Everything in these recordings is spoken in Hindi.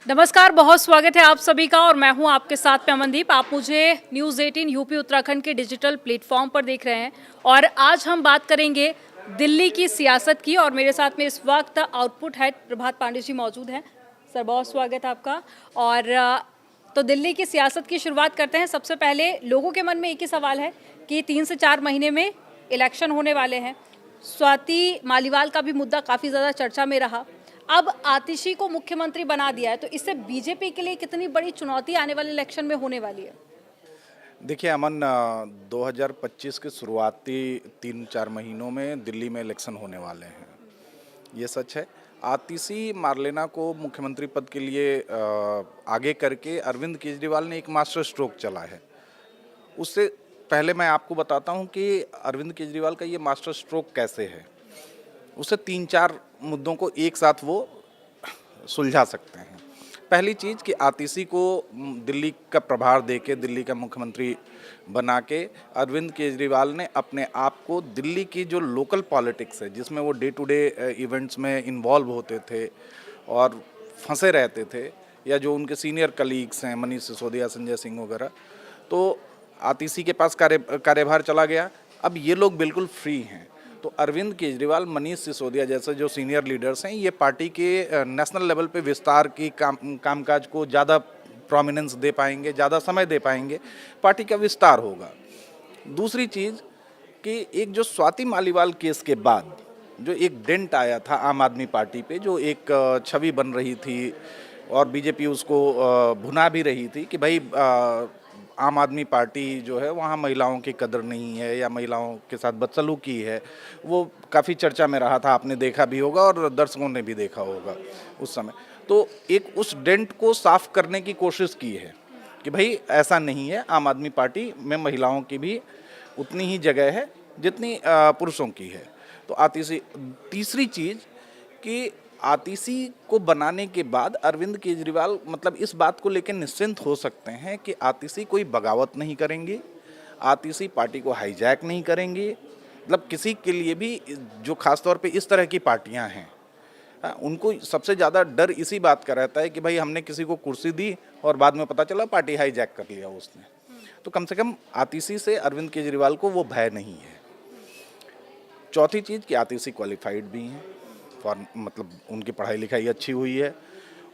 नमस्कार, बहुत स्वागत है आप सभी का और मैं हूं आपके साथ में अमनदीप। आप मुझे न्यूज़ 18 यूपी उत्तराखंड के डिजिटल प्लेटफॉर्म पर देख रहे हैं और आज हम बात करेंगे दिल्ली की सियासत की और मेरे साथ में इस वक्त आउटपुट हेड प्रभात पांडे जी मौजूद हैं। सर, बहुत स्वागत है आपका। और तो दिल्ली की सियासत की शुरुआत करते हैं। सबसे पहले लोगों के मन में एक ही सवाल है कि 3 से 4 महीने में इलेक्शन होने वाले हैं। स्वाति मालीवाल का भी मुद्दा काफ़ी ज़्यादा चर्चा में रहा। अब आतिशी को मुख्यमंत्री बना दिया है, तो इससे बीजेपी के लिए कितनी बड़ी चुनौती आने वाले इलेक्शन में होने वाली है? देखिए अमन, 2025 के शुरुआती 3-4 महीनों में दिल्ली में इलेक्शन होने वाले हैं, ये सच है। आतिशी मार्लेना को मुख्यमंत्री पद के लिए आगे करके अरविंद केजरीवाल ने एक मास्टर स्ट्रोक चला है। उससे पहले मैं आपको बताता हूं कि अरविंद केजरीवाल का ये मास्टर स्ट्रोक कैसे है। उससे 3-4 मुद्दों को एक साथ वो सुलझा सकते हैं। पहली चीज़ कि आतिशी को दिल्ली का प्रभार देके दिल्ली का मुख्यमंत्री बना के अरविंद केजरीवाल ने अपने आप को दिल्ली की जो लोकल पॉलिटिक्स है, जिसमें वो डे टू डे इवेंट्स में इन्वॉल्व होते थे और फंसे रहते थे, या जो उनके सीनियर कलीग्स हैं मनीष सिसोदिया, संजय सिंह वगैरह, तो आतिशी के पास कार्यभार चला गया। अब ये लोग बिल्कुल फ्री हैं। तो अरविंद केजरीवाल, मनीष सिसोदिया जैसे जो सीनियर लीडर्स हैं, ये पार्टी के नेशनल लेवल पे विस्तार की कामकाज को ज़्यादा प्रोमिनेंस दे पाएंगे, ज़्यादा समय दे पाएंगे, पार्टी का विस्तार होगा। दूसरी चीज़ कि एक जो स्वाति मालीवाल केस के बाद जो एक डेंट आया था आम आदमी पार्टी पे, जो एक छवि बन रही थी और बीजेपी उसको भुना भी रही थी कि भाई आम आदमी पार्टी जो है वहाँ महिलाओं की कदर नहीं है या महिलाओं के साथ बदसलूकी है, वो काफ़ी चर्चा में रहा था। आपने देखा भी होगा और दर्शकों ने भी देखा होगा उस समय। तो एक उस डेंट को साफ करने की कोशिश की है कि भाई ऐसा नहीं है, आम आदमी पार्टी में महिलाओं की भी उतनी ही जगह है जितनी पुरुषों की है। तो आतिशी, तीसरी चीज़ कि आतिशी को बनाने के बाद अरविंद केजरीवाल मतलब इस बात को लेकर निश्चिंत हो सकते हैं कि आतिशी कोई बगावत नहीं करेंगे, आतिशी पार्टी को हाईजैक नहीं करेंगे। मतलब किसी के लिए भी जो खासतौर पे इस तरह की पार्टियां हैं, उनको सबसे ज़्यादा डर इसी बात का रहता है कि भाई हमने किसी को कुर्सी दी और बाद में पता चला पार्टी हाईजैक कर लिया उसने। तो कम से कम आतिशी से अरविंद केजरीवाल को वो भय नहीं है। चौथी चीज़ कि आतिशी क्वालिफाइड भी हैं, मतलब उनकी पढ़ाई लिखाई अच्छी हुई है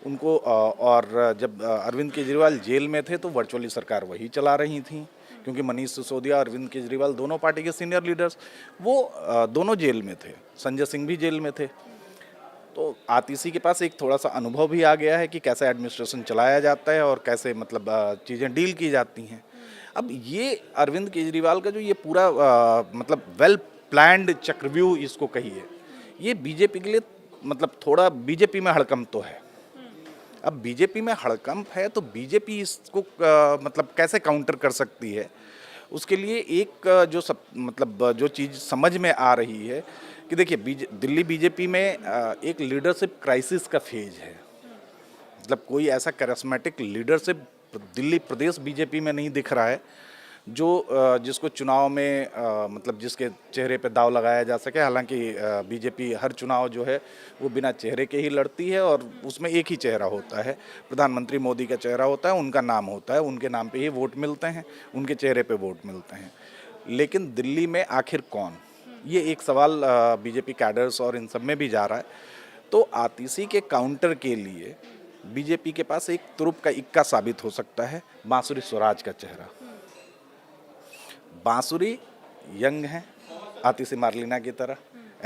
उनको। और जब अरविंद केजरीवाल जेल में थे तो वर्चुअली सरकार वही चला रही थी, क्योंकि मनीष सिसोदिया, अरविंद केजरीवाल दोनों पार्टी के सीनियर लीडर्स वो दोनों जेल में थे, संजय सिंह भी जेल में थे। तो आतिशी के पास एक थोड़ा सा अनुभव भी आ गया है कि कैसे एडमिनिस्ट्रेशन चलाया जाता है और कैसे मतलब चीज़ें डील की जाती हैं। अब ये अरविंद केजरीवाल का जो ये पूरा मतलब वेल प्लान्ड चक्रव्यूह इसको कहिए, ये बीजेपी के लिए मतलब थोड़ा बीजेपी में हड़कंप तो है। अब बीजेपी में हड़कंप है तो बीजेपी इसको मतलब कैसे काउंटर कर सकती है, उसके लिए एक मतलब जो चीज़ समझ में आ रही है कि देखिए दिल्ली बीजेपी में एक लीडरशिप क्राइसिस का फेज है। मतलब कोई ऐसा करिस्मेटिक लीडरशिप दिल्ली प्रदेश बीजेपी में नहीं दिख रहा है जो जिसको चुनाव में मतलब जिसके चेहरे पे दाव लगाया जा सके। हालांकि बीजेपी हर चुनाव जो है वो बिना चेहरे के ही लड़ती है और उसमें एक ही चेहरा होता है, प्रधानमंत्री मोदी का चेहरा होता है, उनका नाम होता है, उनके नाम पे ही वोट मिलते हैं, उनके चेहरे पे वोट मिलते हैं। लेकिन दिल्ली में आखिर कौन, ये एक सवाल बीजेपी कैडर्स और इन सब में भी जा रहा है। तो आतिशी के काउंटर के लिए बीजेपी के पास एक तुरुप का इक्का साबित हो सकता है बांसुरी स्वराज का चेहरा। बांसुरी यंग हैं आतिशी मार्लिना की तरह,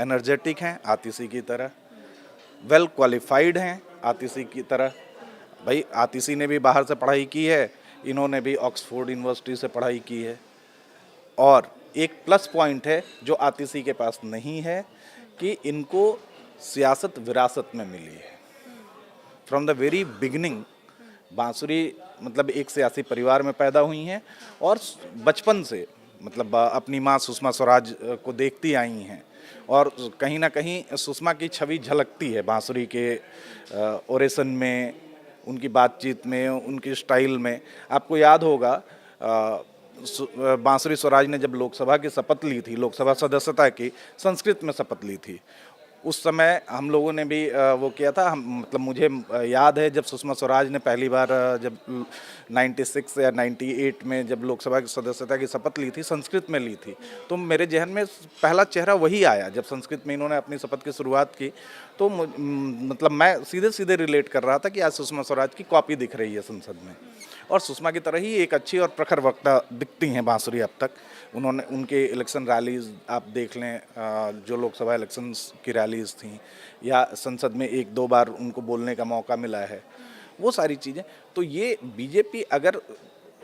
एनर्जेटिक हैं आतिशी की तरह, वेल क्वालिफाइड हैं आतिशी की तरह। भाई आतिशी ने भी बाहर से पढ़ाई की है, इन्होंने भी ऑक्सफोर्ड यूनिवर्सिटी से पढ़ाई की है। और एक प्लस पॉइंट है जो आतिशी के पास नहीं है कि इनको सियासत विरासत में मिली है। फ्रॉम द वेरी बिगिनिंग बांसुरी मतलब एक सियासी परिवार में पैदा हुई हैं और बचपन से मतलब अपनी माँ सुषमा स्वराज को देखती आई हैं और कहीं ना कहीं सुषमा की छवि झलकती है बांसुरी के ओरेशन में, उनकी बातचीत में, उनकी स्टाइल में। आपको याद होगा बांसुरी स्वराज ने जब लोकसभा की शपथ ली थी, लोकसभा सदस्यता की, संस्कृत में शपथ ली थी। उस समय हम लोगों ने भी वो किया था। हम मतलब मुझे याद है जब सुषमा स्वराज ने पहली बार जब 96 या 98 में जब लोकसभा की सदस्यता की शपथ ली थी, संस्कृत में ली थी, तो मेरे जहन में पहला चेहरा वही आया जब संस्कृत में इन्होंने अपनी शपथ की शुरुआत की। तो मतलब मैं सीधे सीधे रिलेट कर रहा था कि आज सुषमा स्वराज की कॉपी दिख रही है संसद में, और सुषमा की तरह ही एक अच्छी और प्रखर वक्ता दिखती हैं बांसुरी अब तक। उन्होंने उनके इलेक्शन रैलीज आप देख लें, जो लोकसभा इलेक्शंस की रैलीज थी या संसद में एक दो बार उनको बोलने का मौका मिला है, वो सारी चीज़ें। तो ये बीजेपी अगर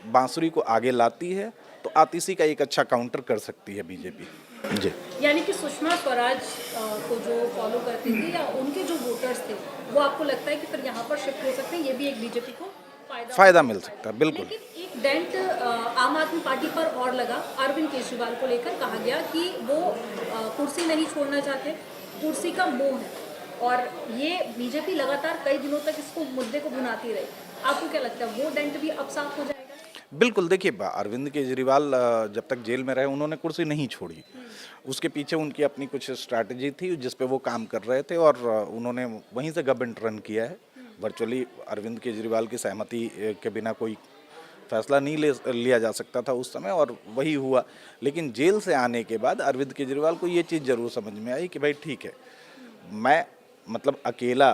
बांसुरी को आगे लाती है तो आतिशी का एक अच्छा काउंटर कर सकती है बीजेपी। जी, यानी कि सुषमा स्वराज को जो फॉलो करते थे या उनके जो वोटर्स थे वो आपको लगता है कि फिर यहाँ पर शिफ्ट हो सकते हैं, ये भी एक बीजेपी को फ़ायदा मिल सकता है, बिल्कुल। लेकिन एक डेंट आम आदमी पार्टी पर और लगा। अरविंद केजरीवाल को लेकर कहा गया कि वो कुर्सी नहीं छोड़ना चाहते, कुर्सी का मोह है, और ये बीजेपी लगातार कई दिनों तक इसको मुद्दे को भुनाती रही। आपको क्या लगता है वो डेंट भी अब साफ हो जाएगा? बिल्कुल, देखिए अरविंद केजरीवाल जब तक जेल में रहे उन्होंने कुर्सी नहीं छोड़ी। उसके पीछे उनकी अपनी कुछ स्ट्रैटेजी थी जिस पे वो काम कर रहे थे, और उन्होंने वहीं से गवर्नमेंट रन किया है। वर्चुअली अरविंद केजरीवाल की सहमति के बिना कोई फैसला नहीं लिया जा सकता था उस समय, और वही हुआ। लेकिन जेल से आने के बाद अरविंद केजरीवाल को ये चीज़ ज़रूर समझ में आई कि भाई ठीक है, मैं मतलब अकेला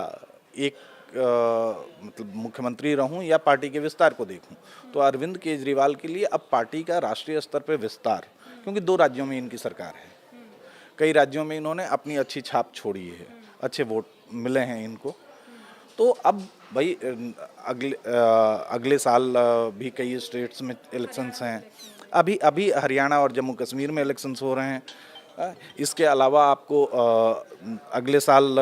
एक मतलब मुख्यमंत्री रहूं या पार्टी के विस्तार को देखूं। तो अरविंद केजरीवाल के लिए अब पार्टी का राष्ट्रीय स्तर पर विस्तार, क्योंकि 2 राज्यों में इनकी सरकार है, कई राज्यों में इन्होंने अपनी अच्छी छाप छोड़ी है, अच्छे वोट मिले हैं इनको। तो अब भाई अगले साल भी कई स्टेट्स में इलेक्शंस हैं, अभी अभी हरियाणा और जम्मू कश्मीर में इलेक्शंस हो रहे हैं। इसके अलावा आपको अगले साल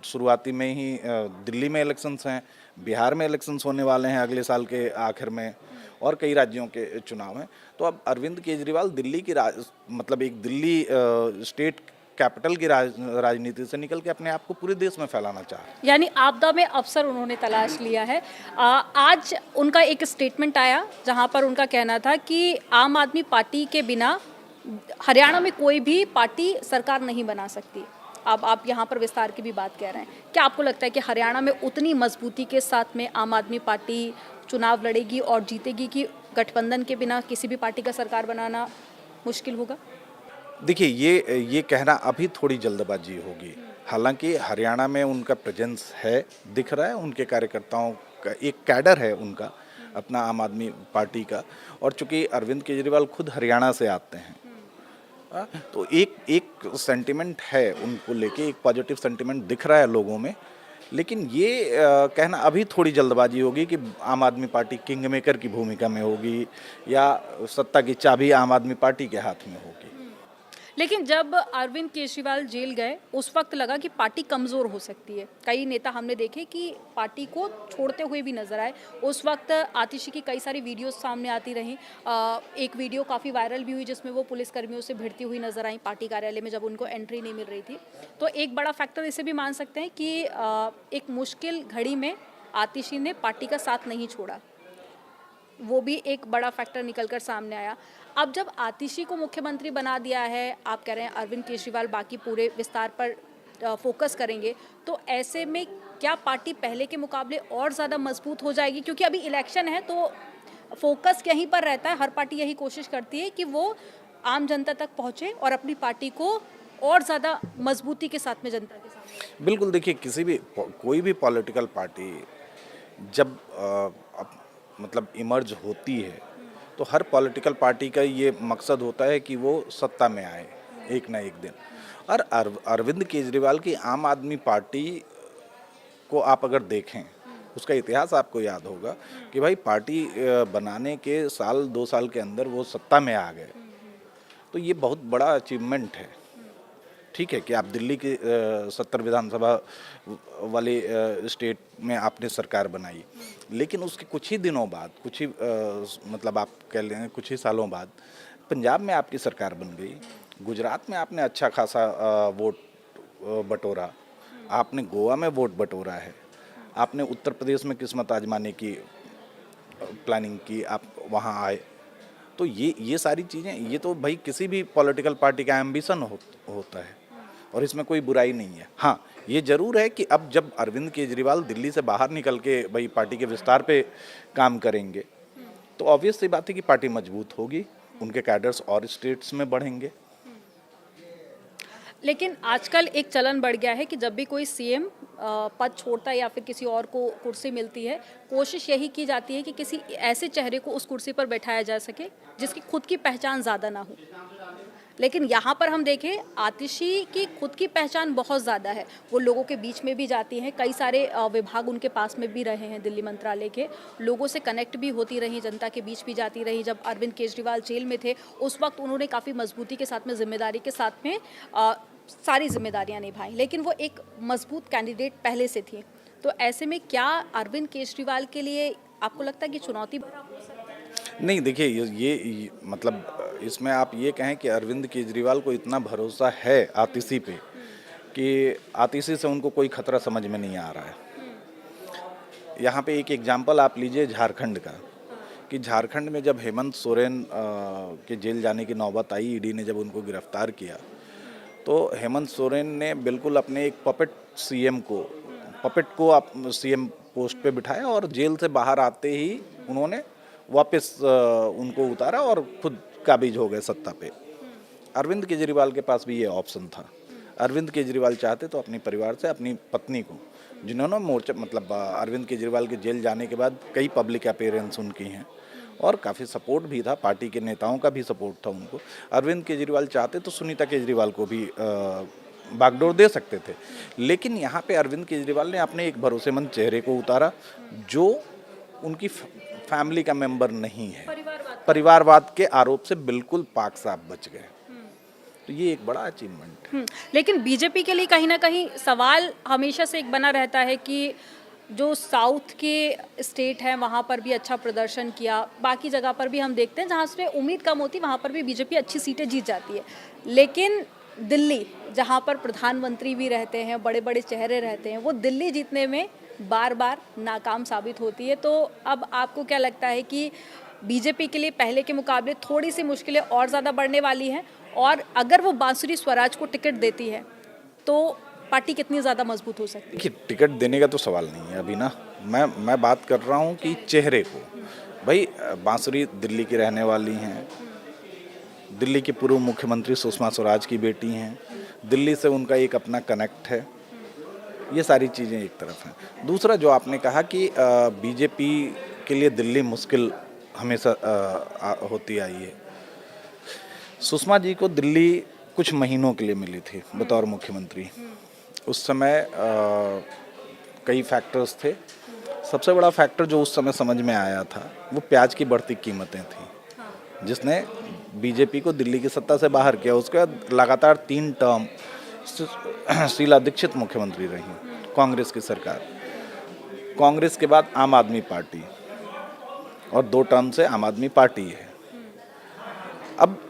शुरुआती में ही दिल्ली में इलेक्शंस हैं, बिहार में इलेक्शंस होने वाले हैं अगले साल के आखिर में, और कई राज्यों के चुनाव हैं। तो अब अरविंद केजरीवाल दिल्ली की मतलब एक दिल्ली स्टेट कैपिटल की राजनीति से निकल के अपने आप को पूरे देश में फैलाना चाह रहे हैं। यानी आपदा में अवसर उन्होंने तलाश लिया है। आज उनका एक स्टेटमेंट आया जहां पर उनका कहना था कि आम आदमी पार्टी के बिना हरियाणा में कोई भी पार्टी सरकार नहीं बना सकती। अब आप यहाँ पर विस्तार की भी बात कह रहे हैं, क्या आपको लगता है कि हरियाणा में उतनी मजबूती के साथ में आम आदमी पार्टी चुनाव लड़ेगी और जीतेगी कि गठबंधन के बिना किसी भी पार्टी का सरकार बनाना मुश्किल होगा? देखिए ये कहना अभी थोड़ी जल्दबाजी होगी। हालांकि हरियाणा में उनका प्रेजेंस है, दिख रहा है, उनके कार्यकर्ताओं का एक कैडर है उनका अपना आम आदमी पार्टी का, और चूंकि अरविंद केजरीवाल खुद हरियाणा से आते हैं, तो एक सेंटिमेंट है उनको लेके, एक पॉजिटिव सेंटिमेंट दिख रहा है लोगों में। लेकिन ये कहना अभी थोड़ी जल्दबाजी होगी कि आम आदमी पार्टी किंग मेकर की भूमिका में होगी या सत्ता की चाबी आम आदमी पार्टी के हाथ में होगी। लेकिन जब अरविंद केजरीवाल जेल गए उस वक्त लगा कि पार्टी कमज़ोर हो सकती है। कई नेता हमने देखे कि पार्टी को छोड़ते हुए भी नजर आए। उस वक्त आतिशी की कई सारी वीडियोस सामने आती रहीं। एक वीडियो काफ़ी वायरल भी हुई जिसमें वो पुलिसकर्मियों से भिड़ती हुई नजर आई पार्टी कार्यालय में जब उनको एंट्री नहीं मिल रही थी। तो एक बड़ा फैक्टर इसे भी मान सकते हैं कि एक मुश्किल घड़ी में आतिशी ने पार्टी का साथ नहीं छोड़ा, वो भी एक बड़ा फैक्टर निकलकर सामने आया। अब जब आतिशी को मुख्यमंत्री बना दिया है, आप कह रहे हैं अरविंद केजरीवाल बाकी पूरे विस्तार पर फोकस करेंगे, तो ऐसे में क्या पार्टी पहले के मुकाबले और ज़्यादा मजबूत हो जाएगी? क्योंकि अभी इलेक्शन है तो फोकस यहीं पर रहता है, हर पार्टी यही कोशिश करती है कि वो आम जनता तक पहुँचे और अपनी पार्टी को और ज़्यादा मजबूती के साथ में जनता के सामने। बिल्कुल, देखिए कोई भी पॉलिटिकल पार्टी जब मतलब इमर्ज होती है तो हर पॉलिटिकल पार्टी का ये मकसद होता है कि वो सत्ता में आए एक ना एक दिन। और अरविंद केजरीवाल की आम आदमी पार्टी को आप अगर देखें, उसका इतिहास आपको याद होगा कि भाई पार्टी बनाने के साल 2 साल के अंदर वो सत्ता में आ गए। तो ये बहुत बड़ा अचीवमेंट है। ठीक है कि आप दिल्ली की 70 विधानसभा वाले स्टेट में आपने सरकार बनाई, लेकिन उसके कुछ ही दिनों बाद, कुछ ही मतलब आप कह लें कुछ ही सालों बाद पंजाब में आपकी सरकार बन गई, गुजरात में आपने अच्छा खासा वोट बटोरा, आपने गोवा में वोट बटोरा है, आपने उत्तर प्रदेश में किस्मत आजमाने की प्लानिंग की, आप वहाँ आए। तो ये सारी चीज़ें, ये तो भाई किसी भी पॉलिटिकल पार्टी का एम्बिशन होता है। और इसमें कोई बुराई नहीं है। हाँ, ये जरूर है कि अब जब अरविंद केजरीवाल दिल्ली से बाहर निकल के भाई पार्टी के विस्तार पे काम करेंगे तो ऑब्वियस सी बात है कि पार्टी मजबूत होगी, उनके कैडर्स और स्टेट्स में बढ़ेंगे। लेकिन आजकल एक चलन बढ़ गया है कि जब भी कोई सीएम पद छोड़ता है या फिर किसी और को कुर्सी मिलती है, कोशिश यही की जाती है कि किसी ऐसे चेहरे को उस कुर्सी पर बैठाया जा सके जिसकी खुद की पहचान ज़्यादा ना हो। लेकिन यहाँ पर हम देखें, आतिशी की खुद की पहचान बहुत ज़्यादा है, वो लोगों के बीच में भी जाती हैं, कई सारे विभाग उनके पास में भी रहे हैं दिल्ली मंत्रालय के, लोगों से कनेक्ट भी होती रही, जनता के बीच भी जाती रही। जब अरविंद केजरीवाल जेल में थे उस वक्त उन्होंने काफ़ी मजबूती के साथ में, जिम्मेदारी के साथ में सारी जिम्मेदारियां निभाई, लेकिन वो एक मजबूत कैंडिडेट पहले से थी। तो ऐसे में क्या अरविंद केजरीवाल के लिए आपको लगता है कि चुनौती नहीं, देखिए ये मतलब इसमें आप ये कहें कि अरविंद केजरीवाल को इतना भरोसा है आतिशी पे कि आतिशी से उनको कोई खतरा समझ में नहीं आ रहा है। यहाँ पे एक एग्जाम्पल आप लीजिए झारखंड का, कि झारखंड में जब हेमंत सोरेन के जेल जाने की नौबत आई, ईडी ने जब उनको गिरफ्तार किया तो हेमंत सोरेन ने बिल्कुल अपने एक पपेट को आप सीएम पोस्ट पे बिठाया और जेल से बाहर आते ही उन्होंने वापस उनको उतारा और खुद काबिज हो गए सत्ता पे। अरविंद केजरीवाल के पास भी ये ऑप्शन था। अरविंद केजरीवाल चाहते तो अपने परिवार से अपनी पत्नी को, जिन्होंने मोर्चा मतलब अरविंद केजरीवाल के जेल जाने के बाद कई पब्लिक अपीयरेंस उनकी हैं और काफ़ी सपोर्ट भी था, पार्टी के नेताओं का भी सपोर्ट था उनको। अरविंद केजरीवाल चाहते तो सुनीता केजरीवाल को भी बागडोर दे सकते थे, लेकिन यहाँ पे अरविंद केजरीवाल ने अपने एक भरोसेमंद चेहरे को उतारा जो उनकी फैमिली का मेंबर नहीं है, परिवारवाद के आरोप से बिल्कुल पाक साफ बच गए। तो ये एक बड़ा अचीवमेंट है। लेकिन बीजेपी के लिए कहीं ना कहीं सवाल हमेशा से एक बना रहता है कि जो साउथ के स्टेट हैं वहाँ पर भी अच्छा प्रदर्शन किया, बाकी जगह पर भी हम देखते हैं जहाँ से उम्मीद कम होती वहाँ पर भी बीजेपी अच्छी सीटें जीत जाती है। लेकिन दिल्ली जहाँ पर प्रधानमंत्री भी रहते हैं, बड़े बड़े चेहरे रहते हैं, वो दिल्ली जीतने में बार बार नाकाम साबित होती है। तो अब आपको क्या लगता है कि बीजेपी के लिए पहले के मुकाबले थोड़ी सी मुश्किलें और ज़्यादा बढ़ने वाली हैं, और अगर वो बांसुरी स्वराज को टिकट देती है तो पार्टी कितनी ज़्यादा मजबूत हो सकती है? देखिए, टिकट देने का तो सवाल नहीं है अभी ना, मैं बात कर रहा हूँ कि चेहरे को। भाई बांसुरी दिल्ली की रहने वाली हैं, दिल्ली की पूर्व मुख्यमंत्री सुषमा स्वराज की बेटी हैं, दिल्ली से उनका एक अपना कनेक्ट है, ये सारी चीज़ें एक तरफ हैं। दूसरा जो आपने कहा कि बीजेपी के लिए दिल्ली मुश्किल हमेशा होती आई है। सुषमा जी को दिल्ली कुछ महीनों के लिए मिली थी बतौर मुख्यमंत्री। उस समय कई फैक्टर्स थे। सबसे बड़ा फैक्टर जो उस समय समझ में आया था वो प्याज की बढ़ती कीमतें थी, जिसने बीजेपी को दिल्ली की सत्ता से बाहर किया। उसके बाद लगातार 3 टर्म शीला दीक्षित मुख्यमंत्री रही, कांग्रेस की सरकार। कांग्रेस के बाद आम आदमी पार्टी, और 2 टर्म से आम आदमी पार्टी है। अब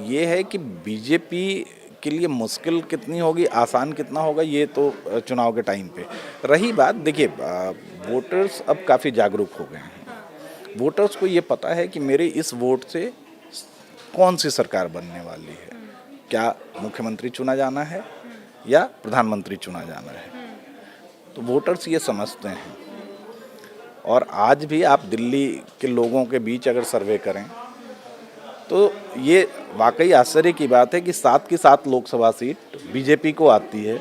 ये है कि बीजेपी के लिए मुश्किल कितनी होगी, आसान कितना होगा, ये तो चुनाव के टाइम पे। रही बात, देखिए वोटर्स अब काफ़ी जागरूक हो गए हैं। वोटर्स को ये पता है कि मेरे इस वोट से कौन सी सरकार बनने वाली है, क्या मुख्यमंत्री चुना जाना है या प्रधानमंत्री चुना जाना है। तो वोटर्स ये समझते हैं। और आज भी आप दिल्ली के लोगों के बीच अगर सर्वे करें तो ये वाकई आश्चर्य की बात है कि 7 की 7 लोकसभा सीट बीजेपी को आती है,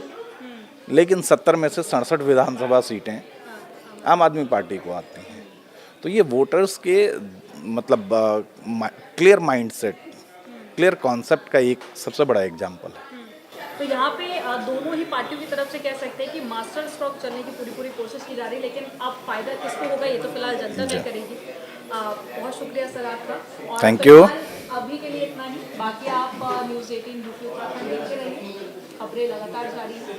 लेकिन 70 में से 67 विधानसभा सीटें आम आदमी पार्टी को आती हैं। तो ये वोटर्स के मतलब क्लियर माइंडसेट, क्लियर कॉन्सेप्ट का एक सबसे बड़ा एग्जाम्पल है। तो यहाँ पे दोनों ही पार्टियों की तरफ से कह सकते हैं कि मास्टर स्ट्रोक चलने की पूरी कोशिश की जा रही है, लेकिन अब फायदा किसको होगा ये तो फिलहाल जनता तय करेगी। बहुत शुक्रिया सर आपका, और थैंक यू। अभी के लिए इतना ही। बाकी आप न्यूज़ 18 यूपी उत्तराखंड देखते रहिए, खबरें लगातार जारी हैं।